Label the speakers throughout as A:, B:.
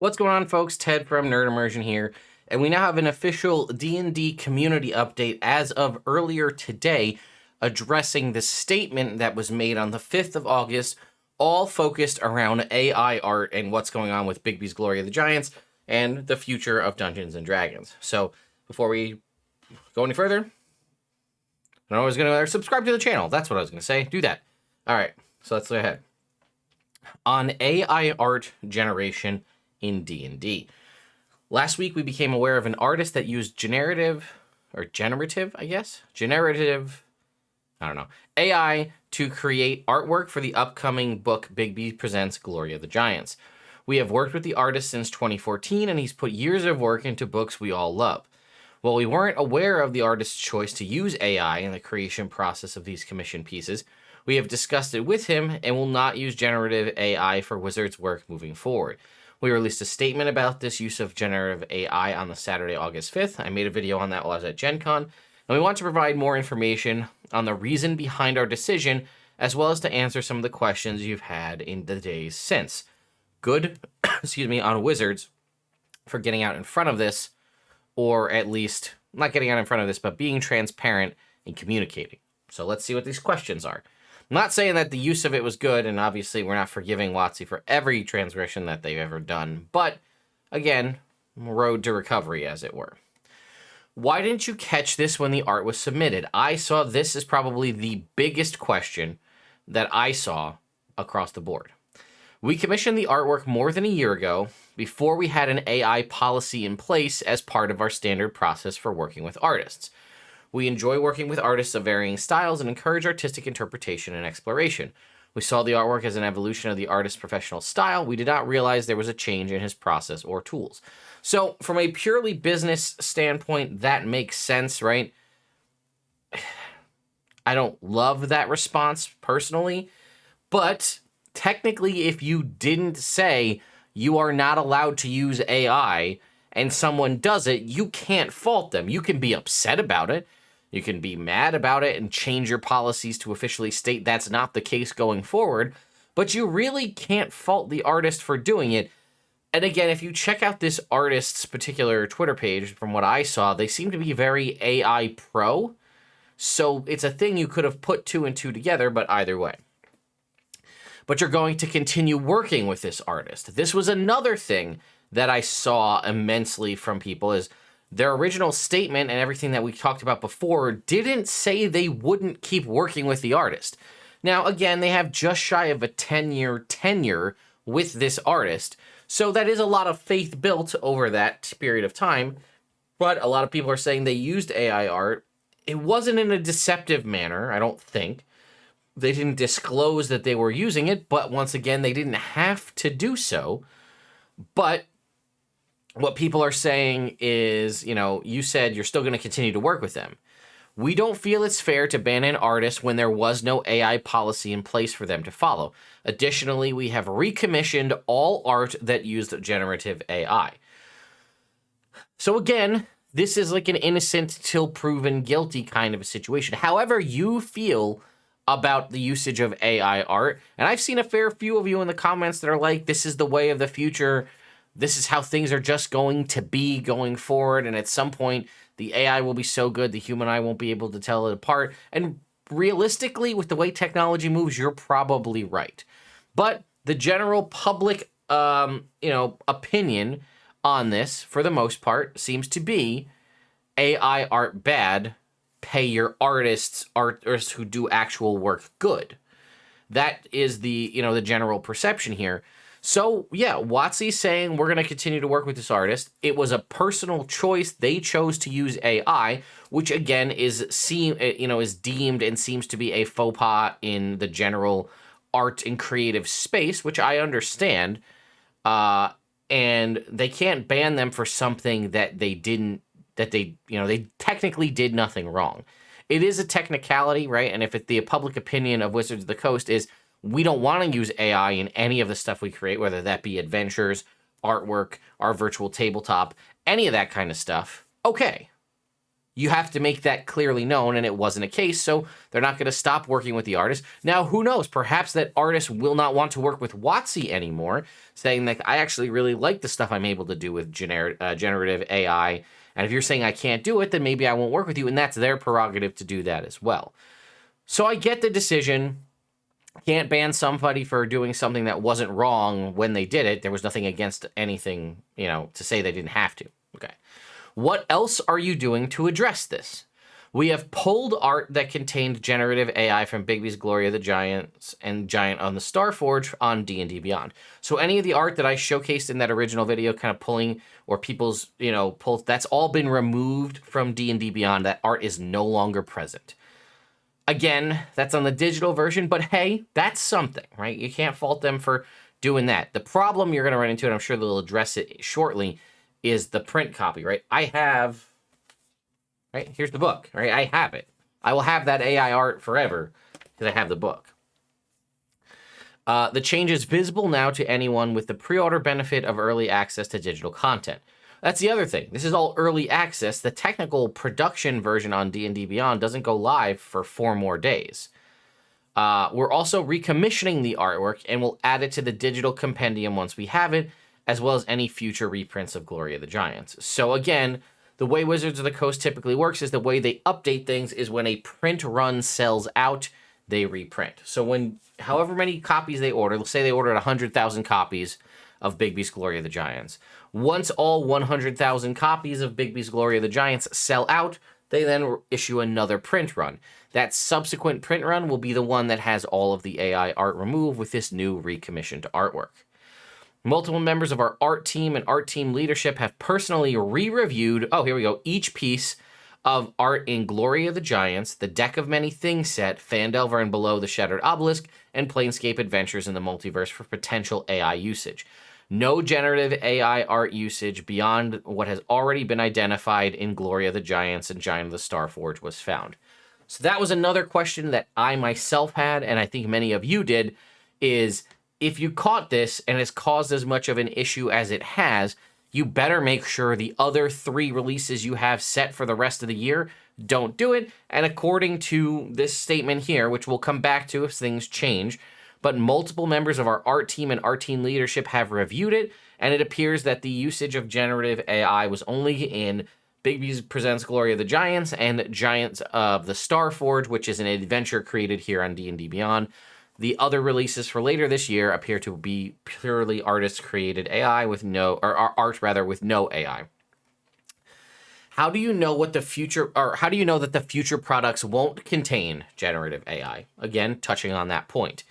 A: What's going on, folks? Ted from Nerd Immersion here, and we now have an official D&D community update as of earlier today, addressing the statement that was made on the 5th of August, all focused around AI art and what's going on with Bigby's Glory of the Giants and the future of Dungeons and Dragons. So, before we go any further, I was going to subscribe to the channel. That's what I was going to say. Do that. All right, so let's go ahead. On AI art generation in D&D. Last week, we became aware of an artist that used generative AI to create artwork for the upcoming book Bigby Presents Glory of the Giants. We have worked with the artist since 2014, and he's put years of work into books we all love. While we weren't aware of the artist's choice to use AI in the creation process of these commissioned pieces, we have discussed it with him and will not use generative AI for Wizards' work moving forward. We released a statement about this use of generative AI on the Saturday, August 5th. I made a video on that while I was at Gen Con, and we want to provide more information on the reason behind our decision, as well as to answer some of the questions you've had in the days since. Good, on Wizards for getting out in front of this, or at least not getting out in front of this, but being transparent and communicating. So let's see what these questions are. I'm not saying that the use of it was good, and obviously we're not forgiving WotC for every transgression that they've ever done, but again, road to recovery, as it were. Why didn't you catch this when the art was submitted? I saw this as probably the biggest question that I saw across the board. We commissioned the artwork more than a year ago, before we had an AI policy in place as part of our standard process for working with artists. We enjoy working with artists of varying styles and encourage artistic interpretation and exploration. We saw the artwork as an evolution of the artist's professional style. We did not realize there was a change in his process or tools. So from a purely business standpoint, that makes sense, right? I don't love that response personally, but technically, if you didn't say you are not allowed to use AI and someone does it, you can't fault them. You can be upset about it. You can be mad about it and change your policies to officially state that's not the case going forward, but you really can't fault the artist for doing it. And again, if you check out this artist's particular Twitter page, from what I saw, they seem to be very AI pro. So it's a thing you could have put two and two together, but either way. But you're going to continue working with this artist. This was another thing that I saw immensely from people, is their original statement and everything that we talked about before didn't say they wouldn't keep working with the artist. Now, again, they have just shy of a 10-year tenure with this artist, so that is a lot of faith built over that period of time, but a lot of people are saying they used AI art. It wasn't in a deceptive manner, I don't think. They didn't disclose that they were using it, but once again, they didn't have to do so. But what people are saying is, you said you're still going to continue to work with them. We don't feel it's fair to ban an artist when there was no AI policy in place for them to follow. Additionally, we have recommissioned all art that used generative AI. So again, this is like an innocent till proven guilty kind of a situation. However you feel about the usage of AI art, and I've seen a fair few of you in the comments that are like, this is the way of the future, this is how things are just going to be going forward, and at some point the AI will be so good the human eye won't be able to tell it apart. And realistically, with the way technology moves, you're probably right. But the general public opinion on this, for the most part, seems to be AI art bad, pay your artists who do actual work good. That is the general perception here. So yeah, WotC's saying we're going to continue to work with this artist. It was a personal choice. They chose to use AI, which again is deemed and seems to be a faux pas in the general art and creative space, which I understand. And they can't ban them for something that they technically did nothing wrong. It is a technicality, right? And if the public opinion of Wizards of the Coast is we don't want to use AI in any of the stuff we create, whether that be adventures, artwork, our virtual tabletop, any of that kind of stuff, okay. you have to make that clearly known, and it wasn't a case, so they're not going to stop working with the artist. Now, who knows? Perhaps that artist will not want to work with WotC anymore, saying that I actually really like the stuff I'm able to do with generative AI, and if you're saying I can't do it, then maybe I won't work with you, and that's their prerogative to do that as well. So I get the decision. Can't ban somebody for doing something that wasn't wrong when they did it. There was nothing against anything, to say they didn't have to. Okay. What else are you doing to address this? We have pulled art that contained generative AI from Bigby's Glory of the Giants and Giant on the Starforge on D&D Beyond. So any of the art that I showcased in that original video, kind of pulling, or people's, pulls, that's all been removed from D&D Beyond. That art is no longer present. Again, that's on the digital version, but hey, that's something, right? You can't fault them for doing that. The problem you're going to run into, and I'm sure they'll address it shortly, is the print copy, right? I have, right? Here's the book, right? I have it. I will have that AI art forever because I have the book. The change is visible now to anyone with the pre-order benefit of early access to digital content. That's the other thing. This is all early access. The technical production version on D&D Beyond doesn't go live for 4 more days. We're also recommissioning the artwork, and we'll add it to the digital compendium once we have it, as well as any future reprints of Glory of the Giants. So again, the way Wizards of the Coast typically works is the way they update things is when a print run sells out, they reprint. So when, however many copies they order, let's say they ordered 100,000 copies of Bigby's Glory of the Giants. Once all 100,000 copies of Bigby's Glory of the Giants sell out, they then issue another print run. That subsequent print run will be the one that has all of the AI art removed with this new recommissioned artwork. Multiple members of our art team and art team leadership have personally re-reviewed, each piece of art in Glory of the Giants, the Deck of Many Things set, Phandelver and Below the Shattered Obelisk, and Planescape Adventures in the Multiverse for potential AI usage. No generative AI art usage beyond what has already been identified in Glory of the Giants and Giant of the Starforge was found. So that was another question that I myself had, and I think many of you did, is if you caught this and it's caused as much of an issue as it has, you better make sure the other 3 releases you have set for the rest of the year don't do it. And according to this statement here, which we'll come back to if things change, but multiple members of our art team and art team leadership have reviewed it, and it appears that the usage of generative AI was only in Bigby's Presents Glory of the Giants and Giants of the Starforge, which is an adventure created here on D&D Beyond. The other releases for later this year appear to be purely artist-created AI with no, or art rather, with no AI. How do you know what the future, or how do you know that the future products won't contain generative AI? Again, touching on that point.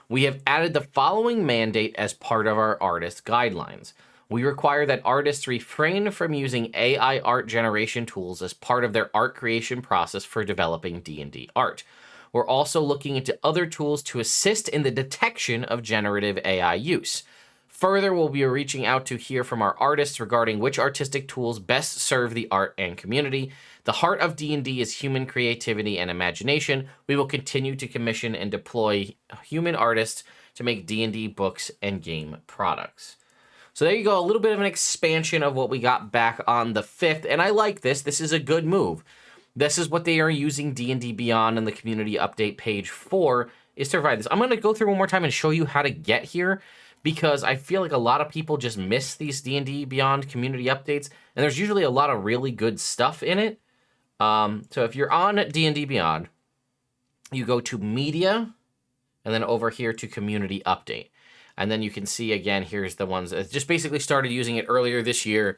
A: We have added the following mandate as part of our artist guidelines. We require that artists refrain from using AI art generation tools as part of their art creation process for developing D&D art. We're also looking into other tools to assist in the detection of generative AI use. Further, we'll be reaching out to hear from our artists regarding which artistic tools best serve the art and community. The heart of D&D is human creativity and imagination. We will continue to commission and deploy human artists to make D&D books and game products. So there you go, a little bit of an expansion of what we got back on the 5th, and I like this. This is a good move. This is what they are using D&D Beyond and the community update page for, is to provide this. I'm going to go through one more time and show you how to get here, because I feel like a lot of people just miss these D&D Beyond community updates, and there's usually a lot of really good stuff in it. So if you're on D&D Beyond, you go to Media, and then over here to Community Update. And then you can see, again, here's the ones that just basically started using it earlier this year.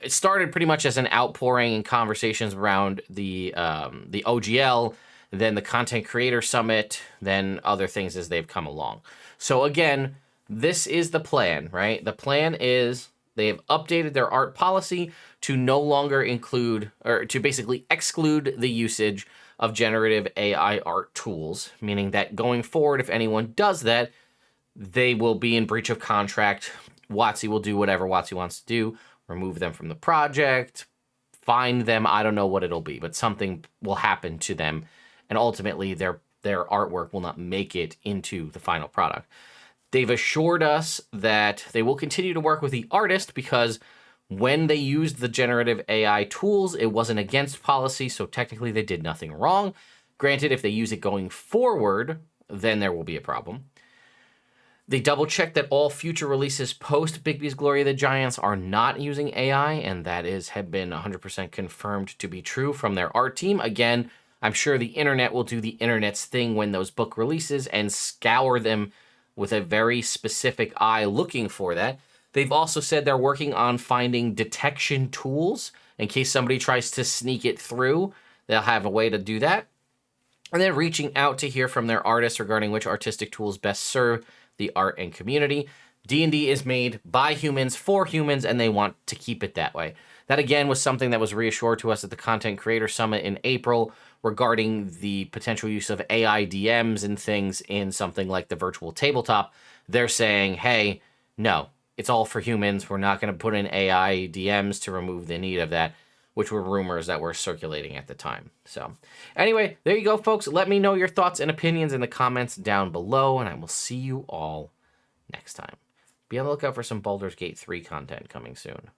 A: It started pretty much as an outpouring in conversations around the OGL, then the Content Creator Summit, then other things as they've come along. So again, this is the plan, right? The plan is they have updated their art policy to no longer include, or to basically exclude the usage of generative AI art tools, meaning that going forward, if anyone does that, they will be in breach of contract. WotC will do whatever WotC wants to do, remove them from the project, fine them, I don't know what it'll be, but something will happen to them, and ultimately their artwork will not make it into the final product. They've assured us that they will continue to work with the artist because When they used the generative AI tools, it wasn't against policy, so technically they did nothing wrong. Granted, if they use it going forward, then there will be a problem. They double-checked that all future releases post Bigby's Glory of the Giants are not using AI, and that have been 100% confirmed to be true from their art team. Again, I'm sure the internet will do the internet's thing when those book releases and scour them with a very specific eye looking for that. They've also said they're working on finding detection tools in case somebody tries to sneak it through. They'll have a way to do that. And then reaching out to hear from their artists regarding which artistic tools best serve the art and community. D&D is made by humans for humans, and they want to keep it that way. That, again, was something that was reassured to us at the Content Creator Summit in April regarding the potential use of AI DMs and things in something like the virtual tabletop. They're saying, hey, no, it's all for humans. We're not going to put in AI DMs to remove the need of that, which were rumors that were circulating at the time. So anyway, there you go, folks. Let me know your thoughts and opinions in the comments down below, and I will see you all next time. Be on the lookout for some Baldur's Gate 3 content coming soon.